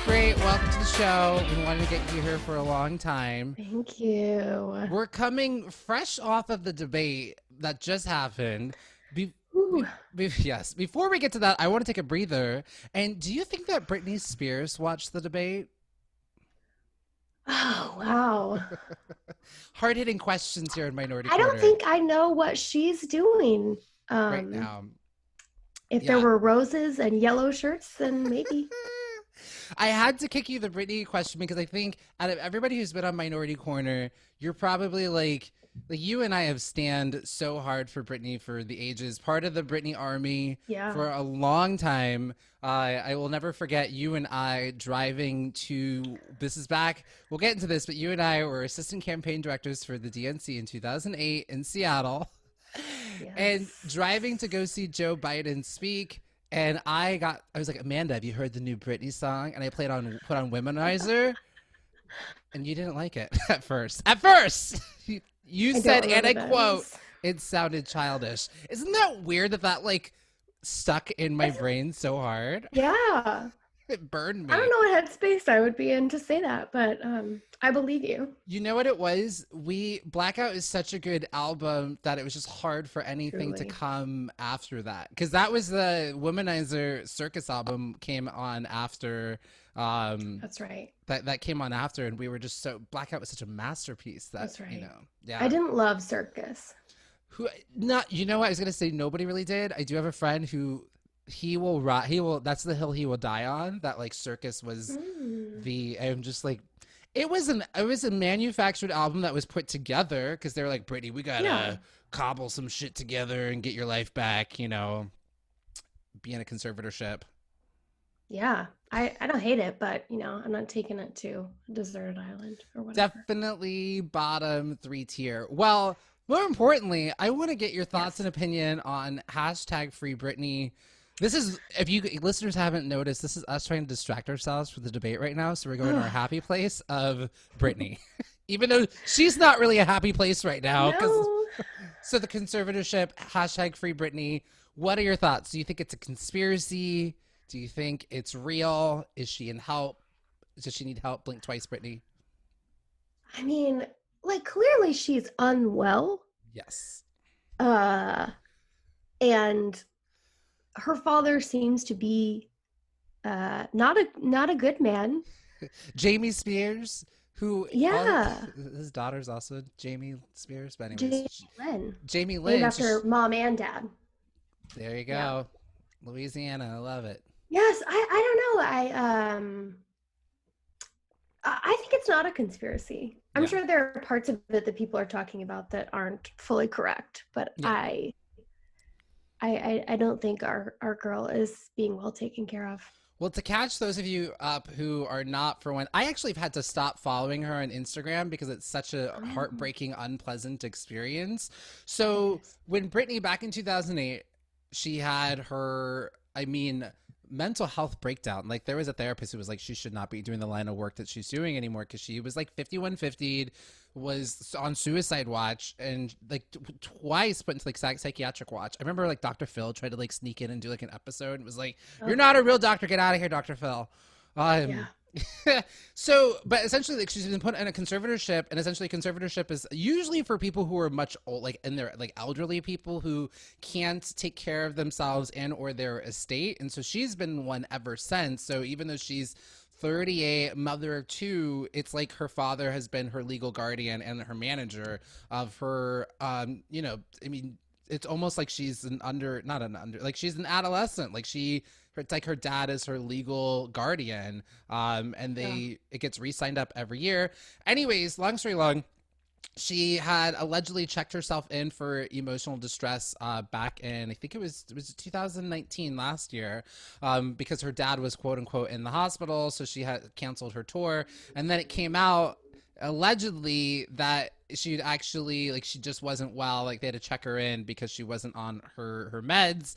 great. Welcome to the show. We wanted to get you here for a long time. Thank you. We're coming fresh off of the debate that just happened. Be- Ooh. yes. Before we get to that, I want to take a breather. And do you think that Britney Spears watched the debate? Oh, wow. Hard hitting questions here in Minority I don't Corner think I know what she's doing. right Um, now. if there Yeah. were roses and yellow shirts, then maybe. I had to kick you the Britney question because I think out of everybody who's been on Minority Corner, you're probably like you and I have stand so hard for Britney for the ages, part of the Britney army Yeah. for a long time. I will never forget you and I driving to, this is back, we'll get into this, but you and I were assistant campaign directors for the DNC in 2008 in Seattle and Yes. driving to go see Joe Biden speak. And I was like, Amanda, have you heard the new Britney song? And I put on Womanizer, and you didn't like it at first. At first, you I don't said, and remember I quote, those. it sounded childish. Isn't that weird that like stuck in my It's, brain so hard? yeah. It burned I don't me. know what headspace I would be in to say that, but I believe you. You know what it was? Blackout is such a good album that it was just hard for anything to Truly. come after that. Because that was the Womanizer Circus album came on after That's right. that came on after, and we were just so Blackout was such a masterpiece that, That's right. I yeah. didn't love Circus. Who not you know what I was gonna say nobody really did. I do have a friend who he will that's the hill he will die on. That like Circus was Mm. I'm just like it was a manufactured album that was put together because they're like, Brittany, we Yeah. gotta cobble some shit together and get your life back, be in a conservatorship. Yeah, I don't hate it, but I'm not taking it to a deserted island or whatever. Definitely bottom three tier. Well, more importantly, I want to get your thoughts Yes. and opinion on hashtag Free Britney. This is, if you listeners haven't noticed, this is us trying to distract ourselves from the debate right now. So we're going to our happy place of Britney, even though she's not really a happy place right now. Because No. so the conservatorship hashtag Free Britney. What are your thoughts? Do you think it's a conspiracy? Do you think it's real? Is she in help? Does she need help? Blink twice, Britney. I mean, like clearly she's unwell. Yes. Uh and her father seems to be not a good man. Jamie Spears, who Yeah. his daughter's also Jamie Spears. But anyways, Jamie Lynn. Jamie Named Lynn. after mom and dad. There you Yeah. go, Louisiana. I love it. Yes, I don't know. I think it's not a conspiracy. I'm Yeah, sure there are parts of it that people are talking about that aren't fully correct, but yeah. I don't think our girl is being well taken care of. Well, to catch those of you up who are not for one, I actually have had to stop following her on Instagram because it's such a Oh, heartbreaking, unpleasant experience. it So is. when Britney back in 2008, she had her, I mean, mental health breakdown. Like there was a therapist who was like, she should not be doing the line of work that she's doing anymore because she was like 5150, was on suicide watch and like twice put into like psychiatric watch. I remember like Dr. Phil tried to like sneak in and do like an episode and was like, you're Oh, not a real doctor. Get out of here, Dr. Phil. yeah. Um, so, but essentially, like she's been put in a conservatorship, and essentially, conservatorship is usually for people who are much old, like in their like elderly people who can't take care of themselves and or their estate. And so she's been one ever since. So even though she's 38, mother of two, it's like her father has been her legal guardian and her manager of her. I mean, it's almost like she's an under, not an under, like she's an adolescent. Like it's like her dad is her legal guardian. And Yeah. it gets re-signed up every year. Anyways, long story long, she had allegedly checked herself in for emotional distress back in, I think it was 2019, last year, because her dad was quote unquote in the hospital, so she had canceled her tour, and then it came out allegedly that she'd actually like she just wasn't well, like they had to check her in because she wasn't on her meds,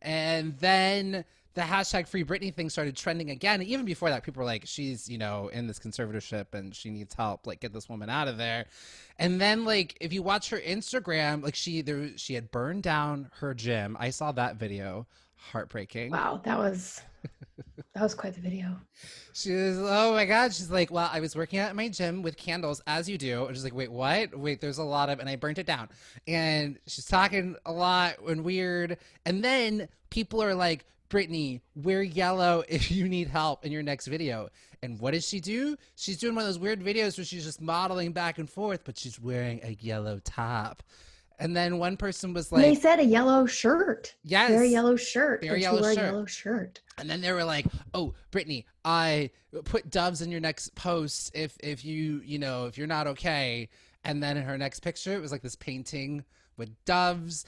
and then the hashtag Free Britney thing started trending again. Even before that, people were like, she's, in this conservatorship and she needs help. Like, get this woman out of there. And then, like, if you watch her Instagram, like, she had burned down her gym. I saw that video. Heartbreaking. Wow, That was quite the video. She was, oh my God. She's like, well, I was working out at my gym with candles, as you do. And she's like, wait, what? Wait, there's a lot of, and I burnt it down. And she's talking a lot and weird. And then people are like, Brittany, wear yellow if you need help in your next video. And what does she do? She's doing one of those weird videos where she's just modeling back and forth, but she's wearing a yellow top. And then one person was And they like, said a yellow shirt. yes, Very yellow shirt. very And she yellow wore a shirt. yellow shirt. And then they were like, "Oh, Brittany, I put doves in your next post if you know if you're not okay." And then in her next picture, it was like this painting with doves.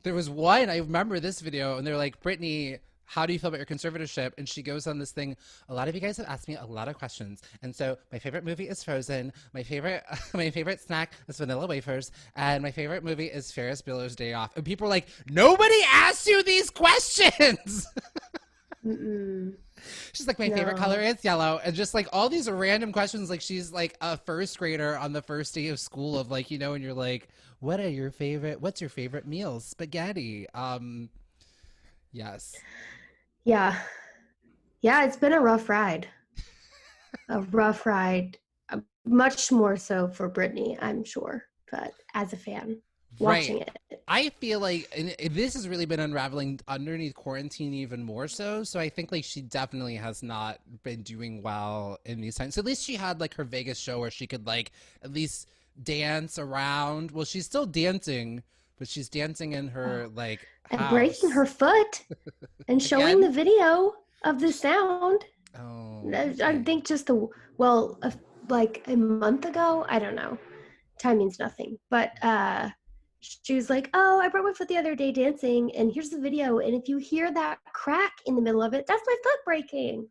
There was one I remember this video, and they're like, "Brittany, how do you feel about your conservatorship?" And she goes on this thing. A lot of you guys have asked me a lot of questions, and so my favorite movie is Frozen. My favorite my favorite snack is vanilla wafers, and my favorite movie is Ferris Bueller's Day Off. And people are like, "Nobody asked you these questions." Mm-mm. She's like, my favorite No. color is yellow. And just like all these random questions, like she's like a first grader on the first day of school of like, and you're like, what's your favorite meal? Spaghetti. Yes. Yeah. Yeah, it's been a rough ride. A rough ride. Much more so for Brittany, I'm sure. But as a fan, watching Right. it. I feel like this has really been unraveling underneath quarantine even more so. So I think like she definitely has not been doing well in these times. So at least she had like her Vegas show where she could like at least dance around. Well, she's still dancing, but she's dancing in her Oh. like And breaking house her foot and showing again. the video of the sound. Oh, I okay. think just like a month ago, I don't know. Time means nothing. But she was like, "Oh, I broke my foot the other day dancing, and here's the video. And if you hear that crack in the middle of it, that's my foot breaking,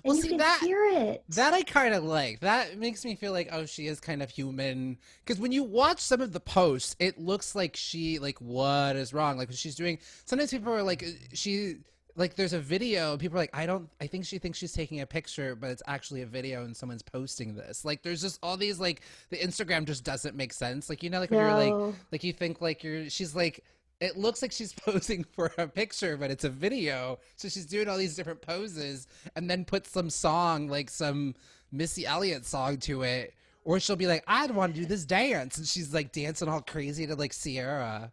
Well, and you see can that hear it." that I kind of like. That makes me feel like, oh, she is kind of human. Because when you watch some of the posts, it looks like she like what is wrong? Like what she's doing. Sometimes people are like, she like there's a video. People are like, I think she thinks she's taking a picture, but it's actually a video, and someone's posting this. Like there's just all these like the Instagram just doesn't make sense. Like like when you're No. like you think like she's like. It looks like she's posing for a picture, but it's a video. So she's doing all these different poses and then put some song, like some Missy Elliott song to it. Or she'll be like, I want to do this dance. And she's like dancing all crazy to like Sierra.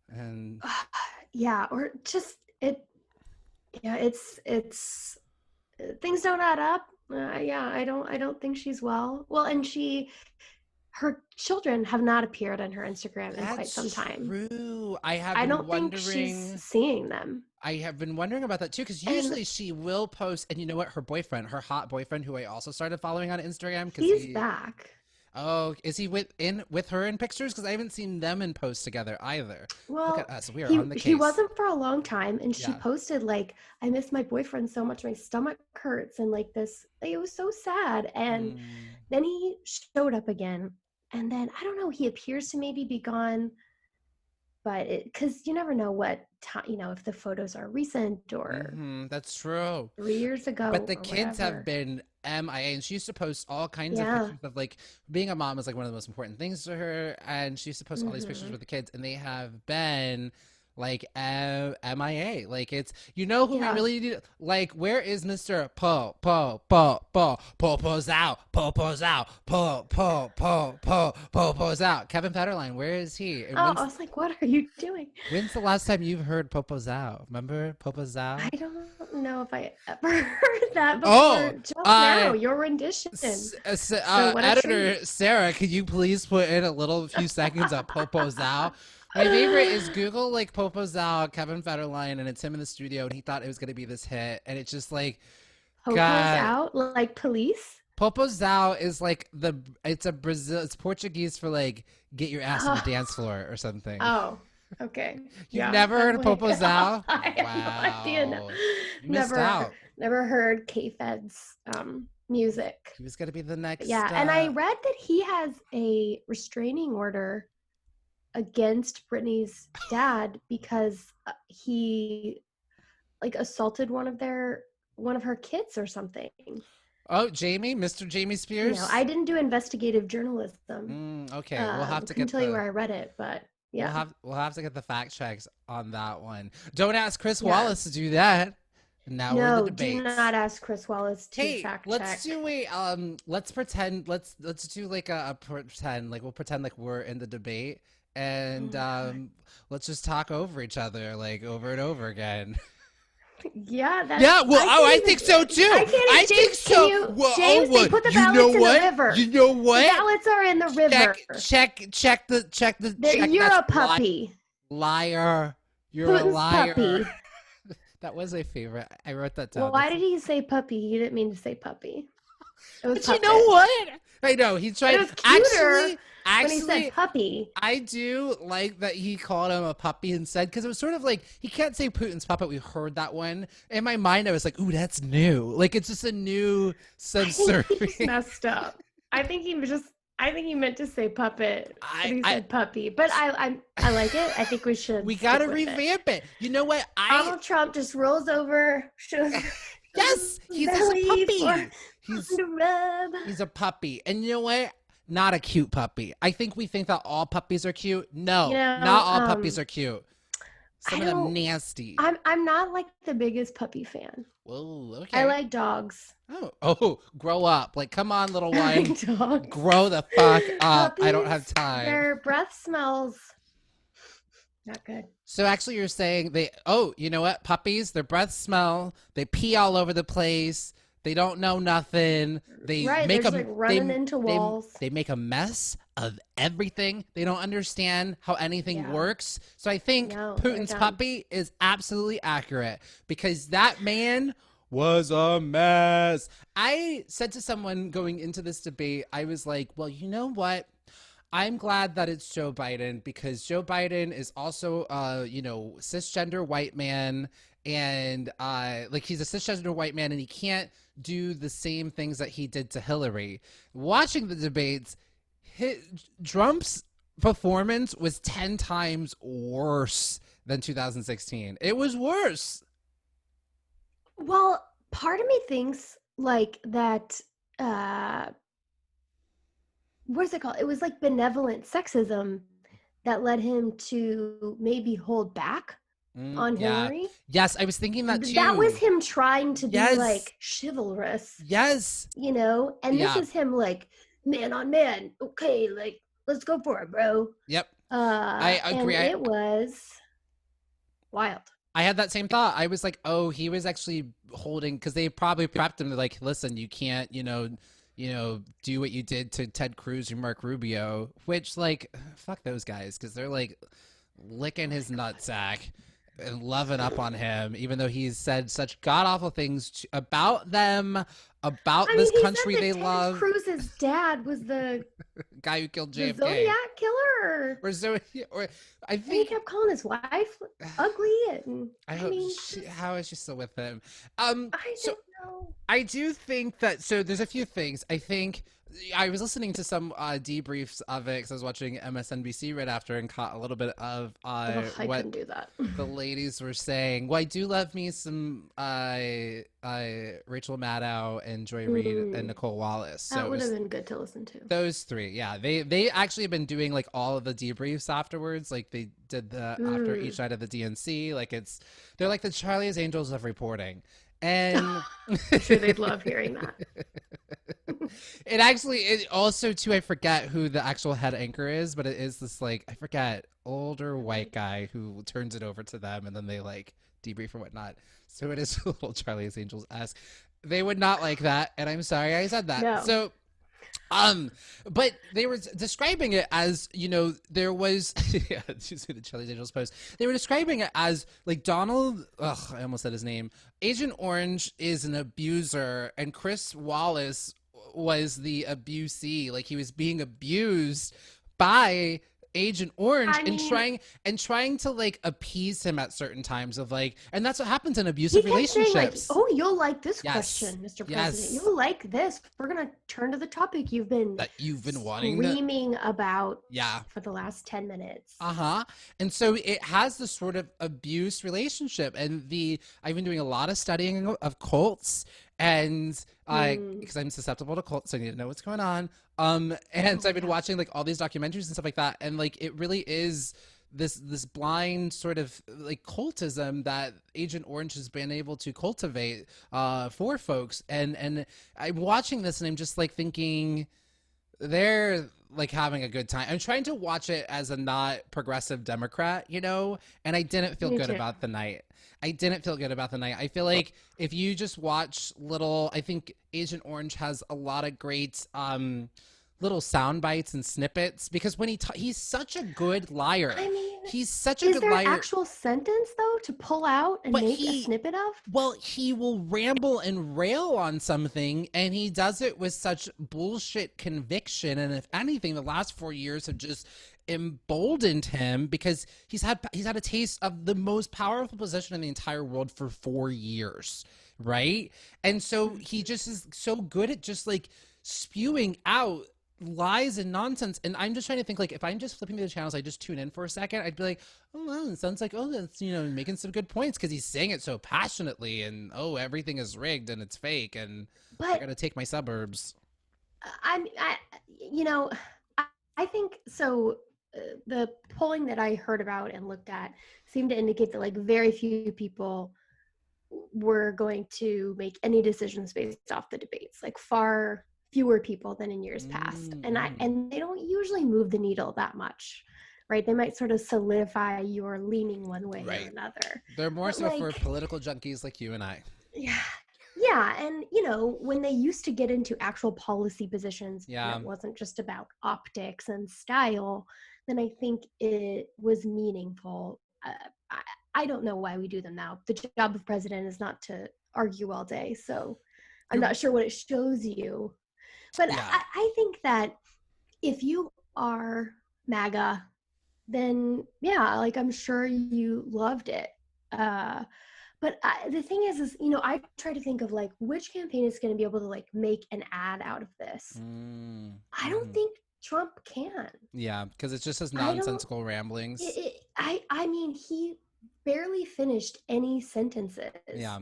And Yeah, or just it. Yeah, it's things don't add up. Yeah, I don't think she's well. Well, and her children have not appeared on her Instagram in quite some that's time. true. I have I been don't think she's wondering. seeing them. I have been wondering about that too, because And usually she will post, and you know what? Her boyfriend, her hot boyfriend, who I also started following on Instagram, because he's back. oh, is he with her in pictures? Because I haven't seen them in posts together either. Look at Well, us, we are he on the he case. wasn't for a long time, and she Yeah. posted like, "I miss my boyfriend so much, my stomach hurts," and like this, like, it was so sad. And Mm, then he showed up again, and then I don't know, he appears to maybe be gone, but because you never know what time, if the photos are recent or that's true. 3 years But ago the or kids have whatever. been MIA, and she used to post all kinds of Yeah. pictures of like being a mom is like one of the most important things to her, and she used to post all these pictures Hmm. with the kids, and they have been like MIA. Like it's who we Yeah. really need. Like where is Mister Popo's out, Popo's out, Popo's out. Kevin Federline, where is he? And Oh, I was like, what are you doing? when's the last time you've heard Popo's out? Remember Popo's I out? don't know if I ever heard that Oh, before. Just now, uh, your rendition. So what a treat. editor Sarah, could you please put in a few seconds of Popo Zao? My favorite is Google like Popo Zao, Kevin Federline, and it's him in the studio, and he thought it was gonna be this hit, and it's just like, Popo's God, out, like police. Popo Zao is like it's Portuguese for like get your ass on the Oh, dance floor or something. oh, okay. You've Yeah, never heard of definitely. Popo Zao? I have no idea. No. Wow, you missed Never, out. never heard K-Fed's music. He was gonna be the next. Yeah, and I read that he has a restraining order against Britney's dad because he like assaulted one of her kids or something. Oh, Jamie, Mr. Jamie Spears. I didn't do investigative journalism. Okay, we'll have to Couldn't get tell you where I read it, but yeah. we'll have to get the fact checks on that one. Don't ask Chris Yeah. Wallace to do that. Now we're in the No, do debates. not ask Chris Wallace to Hey, fact let's check. do a let's pretend let's do like a pretend like we'll pretend like we're in the debate Oh and my God. let's just talk over each other like over and over again. Yeah, Yeah, well, I oh, can't I even, think so I too. can't, I think James, can so. you, Well, oh, James, they what? put the You know ballots in the what? river. You know The what? ballots are in the river. Check. You're That's a puppy. liar. You're a Putin's liar. puppy. That was a favorite. I wrote that down. Why did he say puppy? He didn't mean to say puppy. It was But you know puppet. what? I know he It tried. was cuter Actually, when he said actually, puppy. I do like that he called him a puppy instead because it was sort of like he can't say Putin's puppet. We heard that one in my mind. I was like, "Ooh, that's new." Like it's just a new I think he just subservient. messed up. I think he meant to say puppet, but he I said puppy. But I like it. I think we should we gotta stick with it. revamp it. You know what? Donald Trump just rolls over, shows Yes, his he's just a belly for puppy. He's to rub. he's a puppy, and you know what? Not a cute puppy. I think we think that all puppies are cute. You No, not know, all puppies are cute. I Some of them don't. nasty. I'm not like the biggest puppy fan. Whoa, I okay. like dogs. Oh, grow up. Like, come on, little I one. like dogs. Grow the fuck up. I don't have Puppies, time. their breath smells not good. So actually you're saying you know what? Puppies, their breath smell, they pee all over the place. They don't know nothing. They Right, they're make just a like running into they walls. they make a mess of everything. They don't understand how anything Yeah. works. So I think No, they're Putin's dumb. puppy is absolutely accurate because that man was a mess. I said to someone going into this debate, I was like, well, you know what? I'm glad that it's Joe Biden because Joe Biden is also cisgender white man and like he's a cisgender white man and he can't do the same things that he did to Hillary. Watching the debates, Trump's performance was 10 times worse than 2016. It was worse. Well, part of me thinks like that what is it called? It was like benevolent sexism that led him to maybe hold back on Yeah. Hillary. Yes, I was thinking that too. That was him trying to be Yes. like chivalrous, Yes. and this Yeah. is him like man on man. Okay, like let's go for it, bro. Yep. I agree. And it was wild. I had that same thought. I was like, oh, he was actually holding because they probably prepped him to like, listen, you can't, do what you did to Ted Cruz or Mark Rubio, which like, fuck those guys because they're like licking his nutsack and loving up on him, even though he's said such god awful things about them, about this he country said that they Ted love. Cruz's dad was the Guy who killed the JFK. Zodiac killer. Or I And he think kept calling his wife ugly, and I I hope mean, how is she still with him? I So don't know. I do think that there's a few things. I think I was listening to some debriefs of it because I was watching MSNBC right after and caught a little bit of Ugh, I what couldn't do that. the ladies were saying. Well, I do love me some Rachel Maddow and Joy Reid and Nicole Wallace. That So would have been good to listen to. those three, yeah, they actually have been doing like all of the debriefs afterwards. Like they did the after each night of the DNC. Like they're like the Charlie's Angels of reporting. And I'm sure they'd love hearing that. it also too, I forget who the actual head anchor is, but it is this like I forget older white guy who turns it over to them and then they like debrief and whatnot. So it is a little Charlie's Angels esque. They would not like that, and I'm sorry I said that. No. So but they were describing it as, there was, yeah, the Charlie's Angels post. They were describing it as like Donald, I almost said his name. Agent Orange is an abuser, and Chris Wallace was the abusee. Like he was being abused by Agent Orange trying to like appease him at certain times of like, and that's what happens in He abusive kept saying like, relationships. "Oh, you'll like this Yes. question, Mr. Yes. President. You'll like this. We're gonna turn to the topic you've been That you've been wanting to, screaming about yeah. for the last 10 minutes." Uh-huh. And so it has this sort of abuse relationship. And I've been doing a lot of studying of cults and because I'm susceptible to cults, so I need to know what's going on. And so I've been watching like all these documentaries and stuff like that. And like it really is this blind sort of like cultism that Agent Orange has been able to cultivate for folks. And I'm watching this and I'm just like thinking they're like having a good time. I'm trying to watch it as a not progressive Democrat, you know, and I didn't feel Me good too. about the night. I didn't feel good about the night. I feel like if you just watch little, I think Agent Orange has a lot of great little sound bites and snippets because when he's such a good liar. I mean, He's such a is good there an liar, actual sentence though to pull out and but make a snippet of? well, he will ramble and rail on something, and he does it with such bullshit conviction. And if anything, the last 4 years have just emboldened him because he's had a taste of the most powerful position in the entire world for 4 years, right? And so he just is so good at just like spewing out lies and nonsense. And I'm just trying to think, like, if I'm just flipping through the channels, I just tune in for a second, I'd be like, oh well, it sounds like, oh, that's, you know, making some good points because he's saying it so passionately, and oh, everything is rigged and it's fake, and I But gotta take my suburbs. I you know, I, I think so. The polling that I heard about and looked at seemed to indicate that like very few people were going to make any decisions based off the debates, like far fewer people than in years past. Mm-hmm. And they don't usually move the needle that much, right? They might sort of solidify your leaning one way or Right. another. They're more But so for like, political junkies like you and I. yeah, yeah, and you know, when they used to get into actual policy positions and Yeah. it wasn't just about optics and style, then I think it was meaningful. I don't know why we do them now. The job of president is not to argue all day, so I'm You're not sure what it shows you. But yeah. I think that if you are MAGA, then yeah, like I'm sure you loved it. Uh, but the thing is, you know, I try to think of like which campaign is going to be able to like make an ad out of this. I don't Mm-hmm. think Trump can. Yeah, because it's just his I don't. nonsensical ramblings. I mean, he barely finished any sentences. Yeah,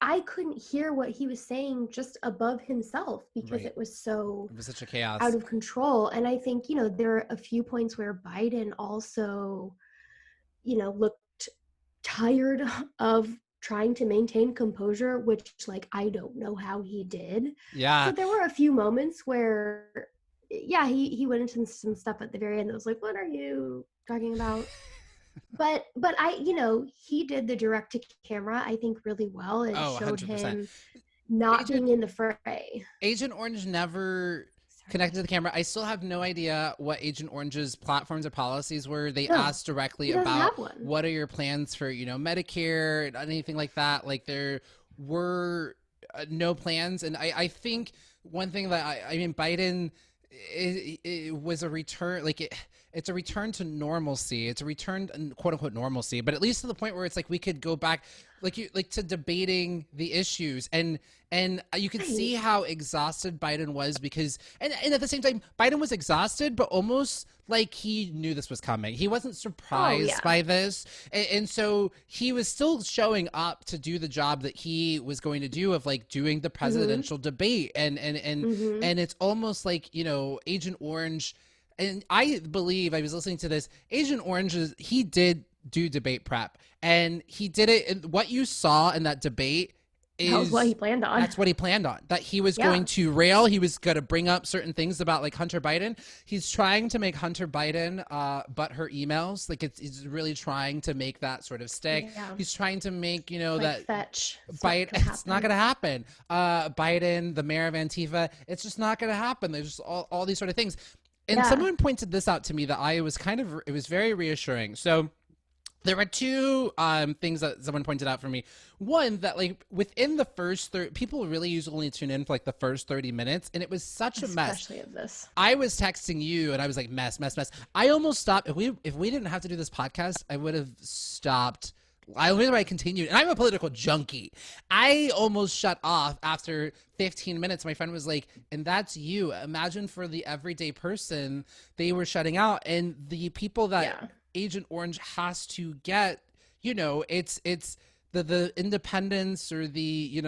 I couldn't hear what he was saying just above himself because right. it was so It was such a out chaos. of control. And I think, you know, there are a few points where Biden also, you know, looked tired of trying to maintain composure, which like I don't know how he did. So Yeah. there were a few moments where yeah, he went into some stuff at the very end that was like, what are you talking about? But I, you know, he did the direct to camera I think really well. It Oh, showed 100%. him not Agent being in the fray. Agent Orange never Sorry. connected to the camera. I still have no idea what Agent Orange's platforms or policies were. They No, asked directly he doesn't about have one. what are your plans for, you know, Medicare and anything like that. Like there were no plans. And I think one thing that I mean, Biden, it was a return, like it's a return to normalcy. It's a return quote unquote normalcy, but at least to the point where it's like we could go back like you like to debating the issues, and you could Right. see how exhausted Biden was because and at the same time Biden was exhausted but almost like he knew this was coming. He wasn't Oh surprised yeah. by this, and so he was still showing up to do the job that he was going to do of like doing the Mm-hmm. presidential debate, Mm-hmm. and it's almost like, you know, Agent Orange, and I believe I was listening to this. Agent Orange he did do debate prep, and he did it. And what you saw in that debate That was what he is planned on. that's what he planned on. That he was Yeah. going to rail. He was going to bring up certain things about like Hunter Biden. He's trying to make Hunter Biden but her emails. Like he's really trying to make that sort of stick. Yeah. He's trying to make, you know, Like that fetch. Biden, it's not going to happen. Biden, the mayor of Antifa, it's just not going to happen. There's just all these sort of things. And Yeah. someone pointed this out to me that I was kind of, it was very reassuring. So there were two things that someone pointed out for me. One, that like within the first 30, people really usually only tune in for like the first 30 minutes, and it was such a mess. Especially of this. I was texting you and I was like, mess, mess, mess. I almost stopped. If we didn't have to do this podcast, I would have stopped. I would have continued. And I'm a political junkie. I almost shut off after 15 minutes. My friend was like, and that's you. Imagine for the everyday person, they were shutting out. And the people that Yeah. Agent Orange has to get, you know, it's the independents or the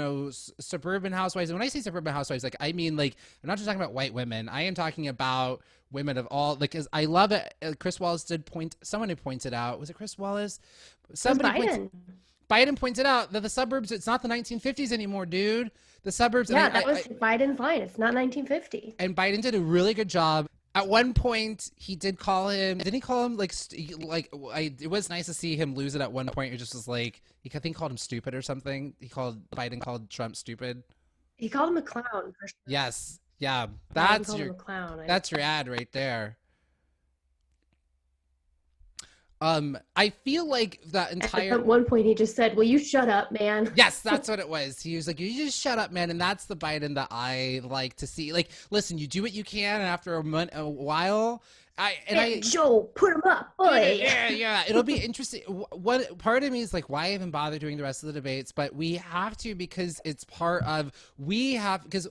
suburban housewives. And when I say suburban housewives, like I mean like I'm not just talking about white women. I am talking about women of all, like, as I love it. Chris Wallace did point, someone had pointed out, was it Chris Wallace? It was Somebody points, Biden. Biden pointed out that the suburbs, it's not the 1950s anymore, dude. The suburbs, Yeah, that was Biden's line. It's not 1950. and Biden did a really good job. At one point, he did call him. Didn't he call him it was nice to see him lose it at one point. It just was like I think called him stupid or something. Biden called Trump stupid. He called him a clown for sure. Yes, yeah, Biden called him a clown. that's your ad right there. I feel like that entire. At one point, he just said, "Will you shut up, man?" Yes, that's what it was. He was like, "You just shut up, man." And that's the Biden that I like to see. Like, listen, you do what you can, and after a while, Joe, put him up, boy. yeah. It'll be interesting. What part of me is like, why even bother doing the rest of the debates? But we have to, because it's part of, because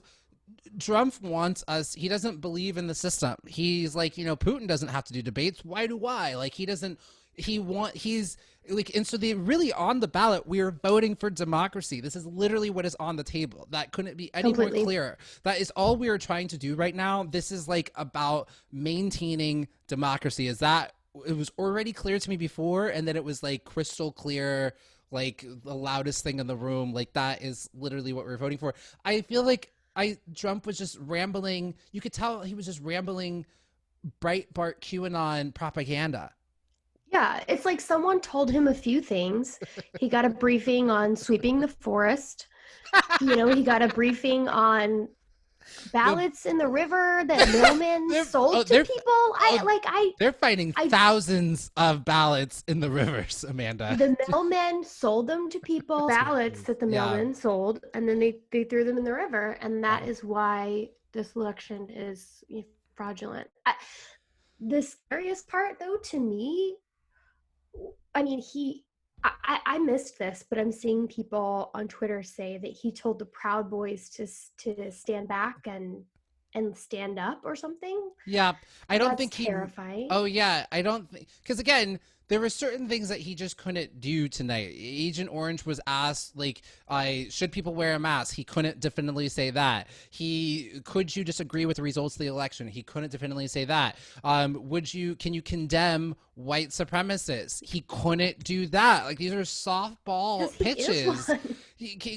Trump wants us. He doesn't believe in the system. He's like, Putin doesn't have to do debates. Why do I? Like, he doesn't. He's like, and so they really, on the ballot, we are voting for democracy. This is literally what is on the table. That couldn't be any more clear. That is all we are trying to do right now. This is like about maintaining democracy. Is that it was already clear to me before, and then it was like crystal clear, like the loudest thing in the room. Like, that is literally what we're voting for. I feel like Trump was just rambling. You could tell he was just rambling Breitbart QAnon propaganda. Yeah, it's like someone told him a few things. He got a briefing on sweeping the forest. He got a briefing on ballots in the river that mailmen sold to people. They're finding thousands of ballots in the rivers, Amanda. The mailmen sold them to people, ballots that the mailmen sold, and then they threw them in the river, and that is why this election is fraudulent. The scariest part, though, to me, I mean, I missed this, but I'm seeing people on Twitter say that he told the Proud Boys to stand back and stand up or something. Yeah, I don't think terrifying. Oh yeah, I don't think, because again, there were certain things that he just couldn't do tonight. Agent Orange was asked, like, should people wear a mask? He couldn't definitively say that. Could you disagree with the results of the election? He couldn't definitively say that. Can you condemn white supremacists? He couldn't do that. Like, these are softball pitches.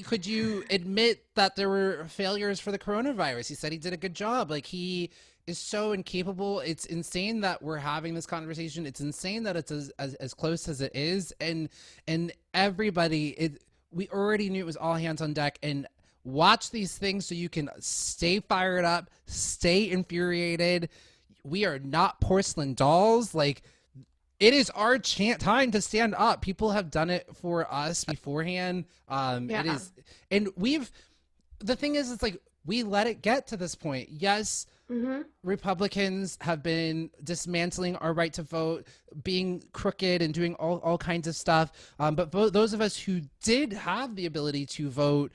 Could you admit that there were failures for the coronavirus? He said he did a good job. Like, he is so incapable. It's insane that we're having this conversation. It's insane that it's as close as it is. And everybody, we already knew it was all hands on deck. And watch these things so you can stay fired up, stay infuriated. We are not porcelain dolls. Like, it is our time to stand up. People have done it for us beforehand. It is, and the thing is, it's like, we let it get to this point. Yes, Republicans have been dismantling our right to vote, being crooked and doing all kinds of stuff. But those of us who did have the ability to vote,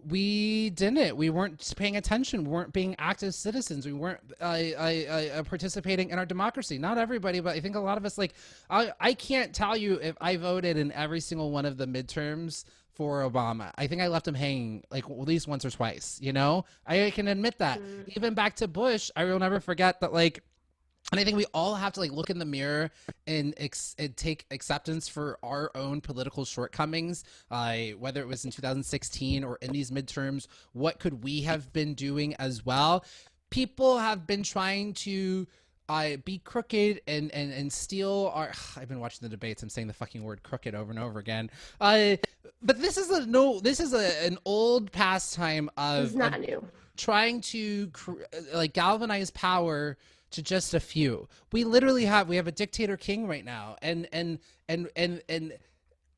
we didn't. We weren't paying attention. We weren't being active citizens. We weren't participating in our democracy. Not everybody, but I think a lot of us, like, I can't tell you if I voted in every single one of the midterms for Obama. I think I left him hanging like at least once or twice, I can admit that. Even back to Bush, I will never forget that, like, and I think we all have to, like, look in the mirror and take acceptance for our own political shortcomings, whether it was in 2016 or in these midterms. What could we have been doing as well? People have been trying to be crooked and steal our. I've been watching the debates. I'm saying the fucking word crooked over and over again. But this is an old pastime of. It's not new. Trying to galvanize power to just a few. We have a dictator king right now, and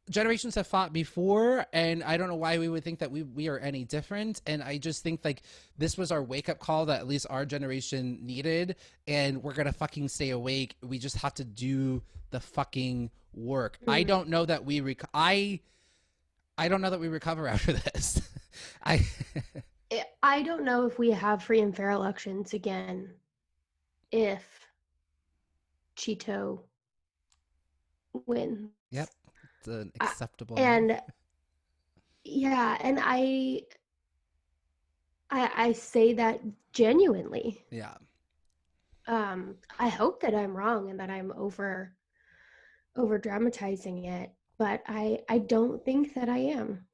generations have fought before, and I don't know why we would think that we are any different. And I just think, like, this was our wake-up call that at least our generation needed, and we're gonna fucking stay awake. We just have to do the fucking work. I don't know that we I don't know that we recover after this. I don't know if we have free and fair elections again if Cheeto wins. Yep. It's an acceptable. And yeah, and I say that genuinely. Yeah. I hope that I'm wrong and that I'm over dramatizing it, but I don't think that I am.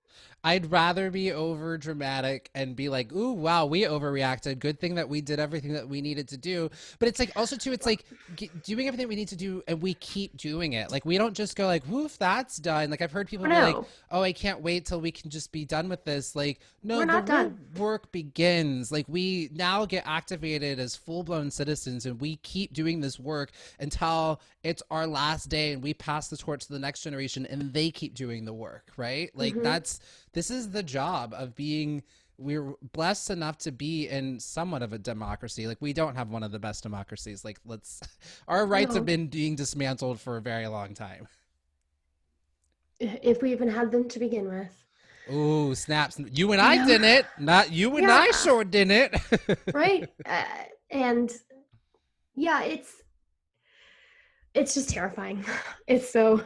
I'd rather be over dramatic and be like, "Ooh, wow, we overreacted. Good thing that we did everything that we needed to do." But it's like also too, it's like doing everything we need to do, and we keep doing it. Like we don't just go like, "Woof, that's done." Like I've heard people Oh, be like, no, "Oh, I can't wait till we can just be done with this." Like, no, we're the not real done. work begins. Like we now get activated as full blown citizens, and we keep doing this work until it's our last day, and we pass the torch to the next generation, and they keep doing the work. Right? Like Hmm. this is the job of being, we're blessed enough to be in somewhat of a democracy. Like we don't have one of the best democracies. Like let's our rights have No, been being dismantled for a very long time. if we even had them to begin with. Oh, snaps. You and You I know? didn't it. Not you and I Yeah, sure didn't it. right. And yeah, it's just terrifying. It's so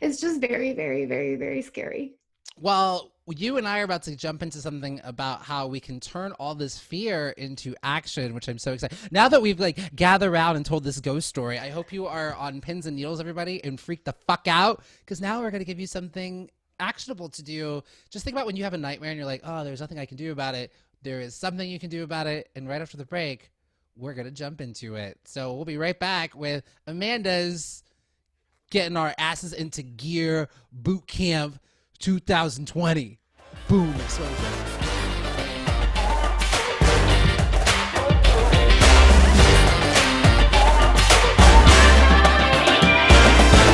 it's just very, very, very, very scary. Well, you and I are about to jump into something about how we can turn all this fear into action, which I'm so excited. Now that we've like gathered around and told this ghost story, I hope you are on pins and needles, everybody, and freak the fuck out, because now we're going to give you something actionable to do. Just think about when you have a nightmare and you're like, oh, there's nothing I can do about it. There is something you can do about it. And right after the break, we're going to jump into it. So we'll be right back with Amanda's getting our asses into gear boot camp 2020. Boom, explosive.